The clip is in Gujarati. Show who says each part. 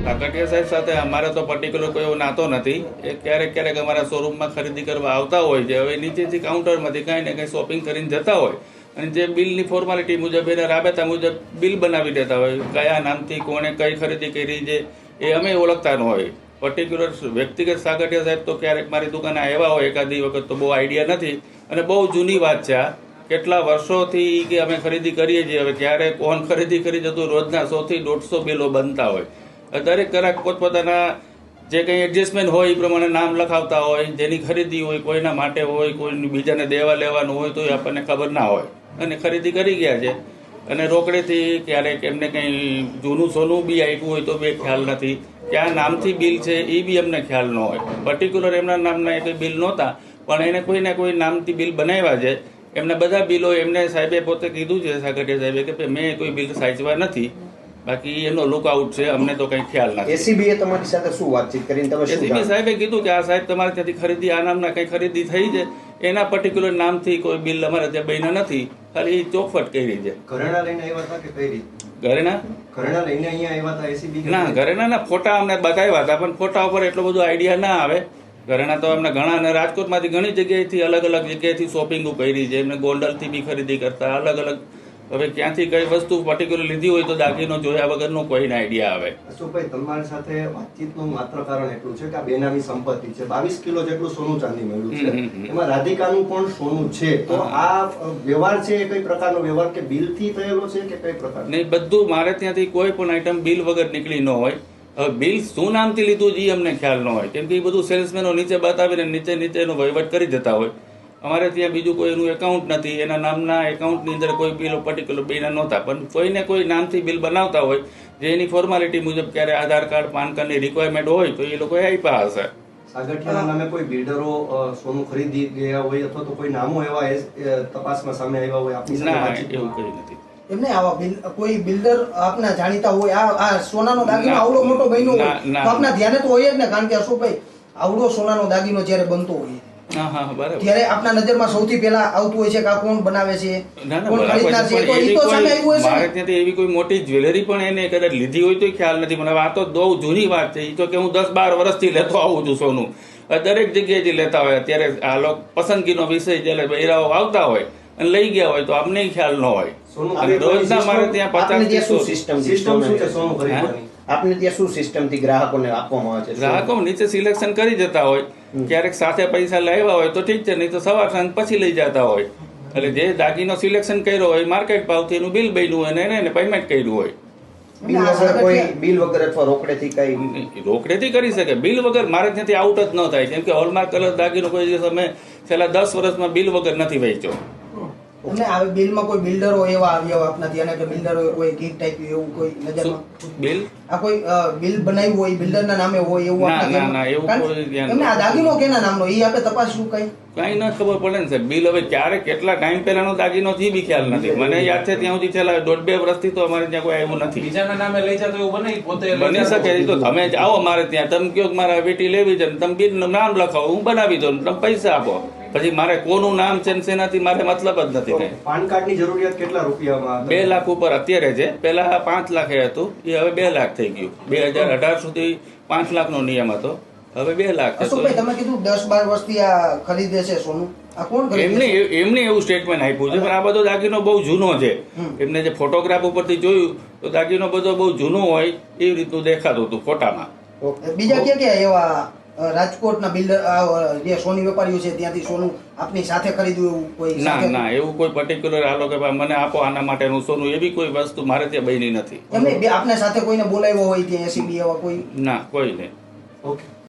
Speaker 1: કાકડિયા સાહેબ સાથે અમારે તો પર્ટિક્યુલર કોઈ એવો નાતો નથી. એ ક્યારેક અમારા શોરૂમમાં ખરીદી કરવા આવતા હોય છે. હવે નીચેથી કાઉન્ટરમાંથી કાંઈ ને કંઈ શોપિંગ કરીને જતા હોય અને જે બિલની ફોર્માલિટી મુજબ એને રાબેતા મુજબ બિલ બનાવી દેતા હોય. કયા નામથી કોણે કઈ ખરીદી કરી છે એ અમે ઓળખતા ન હોય. પર્ટિક્યુલર વ્યક્તિગત સાગઠિયા સાહેબ તો ક્યારેક મારી દુકાને આવ્યા હોય એકાદી વખત, તો બહુ આઈડિયા નથી. અને બહુ જૂની વાત છે આ, કેટલા વર્ષોથી કે અમે ખરીદી કરીએ છીએ. હવે ક્યારે કોણ ખરીદી કરી જતું, રોજના 100 થી 150 બિલો બનતા હોય. દરેક ગ્રાહક પોતપોતાના જે કંઈ એડજસ્ટમેન્ટ હોય એ પ્રમાણે નામ લખાવતા હોય. જેની ખરીદી હોય, કોઈના માટે હોય, કોઈ બીજાને દેવા લેવાનું હોય તો એ આપણને ખબર ના હોય અને ખરીદી કરી ગયા છે. અને રોકડેથી ક્યારેક એમને કંઈ જૂનું સોનું બી આપ્યું હોય તો બી ખ્યાલ નથી. ક્યાં નામથી બિલ છે એ બી અમને ખ્યાલ ન હોય. પર્ટિક્યુલર એમના નામના કંઈ બિલ નહોતા, પણ એને કોઈને કોઈ નામથી બિલ બનાવ્યા છે. એમના બધા બિલો એમને સાહેબે પોતે કીધું છે, સાગઠિયા સાહેબે, કે મેં કોઈ બિલ સાચવા નથી. બાકી એનો લુકઆઉટ છે, અમને તો કંઈ ખ્યાલ નથી.
Speaker 2: એસીબી એ તમારી સાથે શું વાતચીત કરીને તમે શું
Speaker 1: એસીબી સાહેબે કીધું કે આ સાહેબ તમારે ત્યાંથી ખરીદી આ નામના કંઈ ખરીદી થઈ છે, એના પર્ટિક્યુલર નામથી કોઈ બિલ અમારે ત્યાં બન્યા નથી, ખાલી ચોખવટ કરી છે.
Speaker 2: ઘરેણા લઈને આવ્યા હતા કે કઈ રીતે? ઘરેણા લઈને અહીંયા આવ્યા હતા એસીબી?
Speaker 1: ના, ઘરેણાના ફોટા અમને બતાવ્યા હતા, પણ ફોટા ઉપર એટલો બધો આઈડિયા ના આવે. ઘરેણા તો અમને ઘણા, અને રાજકોટમાંથી ઘણી જગ્યાએથી અલગ જગ્યાએથી શોપિંગ કરી છે. એમને ગોંડલથી બી ખરીદી કરતા અલગ. હવે ક્યાંથી કઈ વસ્તુ પર્ટિક્યુલર લીધી હોય તો દાગીનો જોયા વગરનો કોઈને આઈડિયા આવે.
Speaker 2: અશોકભાઈ, તમારી સાથે વાતચીતનું માત્ર કારણ એટલું છે કે આ બેનામી સંપત્તિ છે. 22 કિલો જેટલું સોનું ચાંદી મળ્યું છે. એમાં રાધિકાનું પણ સોનું છે. તો આ વ્યવહાર છે એ કઈ પ્રકારનો વ્યવહાર, કે બિલથી થયેલો છે કે કઈ પ્રકાર?
Speaker 1: નહીં, બધું મારે ત્યાંથી કોઈ પણ આઈટમ બિલ વગર નીકળી ન હોય. હવે બિલ શું નામથી લીધું એ અમને ખ્યાલ ન હોય, કેમ કે એ બધું સેલ્સમેનો નીચે બતાવીને નીચે એનો વહીવટ કરી જતા હોય. અમારે ત્યાં બીજું કોઈ એનું એકાઉન્ટ નથી. એના નામના એકાઉન્ટની અંદર કોઈ બિલ પર્ટિક્યુલર બિના નહોતા, પણ કોઈને કોઈ નામથી બિલ બનાવતા હોય જે એની ફોર્માલિટી મુજબ ક્યારે આધાર કાર્ડ, પાન કાર્ડની રિક્વાયરમેન્ટ હોય તો એ લોકોએ આપ્યા હશે.
Speaker 2: સાગઠિયાના નામે કોઈ બિલ્ડરો સોનું ખરીદી ગયા હોય અથવા તો કોઈ નામો એવા તપાસમાં સામે આવ્યા હોય આપની સાથે?
Speaker 1: ના, એવું કંઈ નથી.
Speaker 3: એમને આવા કોઈ બિલ્ડર આપના જાણીતા હોય આ સોનાનો દાગીનો આવડો મોટો બન્યો હોય તો આપના ધ્યાને તો હોય જ ને, કારણ કે અશોકભાઈ આવડો સોનાનો દાગીનો જ્યારે બનતો હોય ત્યારે આપના નજરમાં સૌથી પહેલા આવતું હોય છે કે આ કોણ બનાવે છે, કોણ ખરીદનાર છે, તો ઈ તો સામે આવ્યું હશે.
Speaker 1: મારે ત્યાંથી એવી કોઈ મોટી જ્વેલરી પણ એને કદાચ લીધી હોય તો ખ્યાલ નથી મને. આ તો બહુ જૂની વાત છે. એ તો કે હું 10-12 વર્ષથી લેતો આવું છું સોનું. દરેક જગ્યાએથી લેતા હોય. અત્યારે આ લોકો પસંદગીનો વિષય જ્યારે બૈરાઓ આવતા હોય અને લઈ ગયા હોય તો અમને ખ્યાલ ન હોય. રોજના મારે ત્યાં 50
Speaker 2: શું સિસ્ટમ છે સોનું ખરીદવાની? આપને ત્યાં શું સિસ્ટમ થી ગ્રાહકોને આપવામાં આવે છે?
Speaker 1: ગ્રાહકો નીચે સિલેક્શન કરી જતા હોય. ક્યારેક સાથે પૈસા લાવ્યા હોય તો ઠીક છે, નહીં તો સવાર સાંજ પછી લઈ જતા હોય. એટલે જે દાગીનો સિલેક્શન કર્યો હોય માર્કેટ ભાવથી એનું બિલ બન્યું હોય અને એને પેમેન્ટ કર્યું હોય.
Speaker 2: બિલ વગર અથવા રોકડેથી કઈ?
Speaker 1: રોકડેથી કરી શકે. બિલ વગર મારે ત્યાંથી આઉટ જ ન થાય, કેમ કે હોલમાર્ક કલર દાગીનો કોઈ દિવસ અમે છેલ્લા 10 વર્ષમાં બિલ વગર નથી વેચ્યો.
Speaker 3: અને આ બિલમાં કોઈ બિલ્ડરો એવા આવ્યા હોય આપના ધ્યાને કે બિલ્ડરો કોઈ ગીત ટાઈપ એવું કોઈ નજરમાં?
Speaker 1: બિલ
Speaker 3: આ કોઈ બિલ બનાવ્યું હોય બિલ્ડરના નામે હોય એવું?
Speaker 1: ના, એવું કોઈ ધ્યાન.
Speaker 3: એમને આ દાગીનો કેના નામનો એ આપણે તપાસવું કઈ
Speaker 1: ના ખબર પડે ને સાહેબ. બિલ હવે ક્યારે કેટલા ટાઈમ પહેલાનો દાગીનો થી બી ખ્યાલ નથી મને. યાદ છે ત્યાં સુધી છેલ્લા 1.5-2 વર્ષથી તો અમારે ત્યાં કોઈ આવ્યું નથી.
Speaker 4: બીજાના નામે લઈ જતો એવું બને પોતે
Speaker 1: બની શકે. તો તમે આવો મારે ત્યાં, તમે કહો મારા બેટી લેવી છે, તમે બિલનું નામ લખાવો, હું બનાવી દઉં, તમે પૈસા આપો. પછી મારે કોનું નામ છે તેનાથી મારે મતલબ જ નથી.
Speaker 2: પાન કાર્ડની જરૂરિયાત કેટલા રૂપિયામાં?
Speaker 1: 2 લાખ ઉપર અત્યારે છે. પહેલા 5 લાખ હતું, એ હવે 2 લાખ થઈ ગયું. 2018 સુધી 5 લાખનો નિયમ હતો, હવે 2 લાખ.
Speaker 3: અશોકભાઈ, તમે કીધું 10-12 વર્ષથી આ ખરીદે છે સોનું, આ કોણ ખરીદે?
Speaker 1: એમને એવું સ્ટેટમેન્ટ આપ્યું છે, પણ આ બધો દાગીનો બહુ જૂનો છે. એમને જે ફોટોગ્રાફ ઉપરથી જોયું તો દાગીનો બધો બહુ જૂનો હોય એવી રીતનું દેખાતું હતું ફોટામાં.
Speaker 3: બીજા ક્યાં એવા રાજકોટના બિલ્ડર જે સોની વેપારીઓ છે ત્યાંથી સોનું આપની સાથે ખરીદ્યું એવું કોઈ?
Speaker 1: ના, એવું કોઈ પર્ટિક્યુલર આ લોકો મને આપો આના માટેનું સોનું, એવી કોઈ વસ્તુ મારે ત્યાં બની નથી.
Speaker 3: એમને આપને સાથે કોઈને બોલાવ્યો હોય ત્યાં એસીબી એવા કોઈ?
Speaker 1: ના, કોઈ નહીં.
Speaker 2: ઓકે.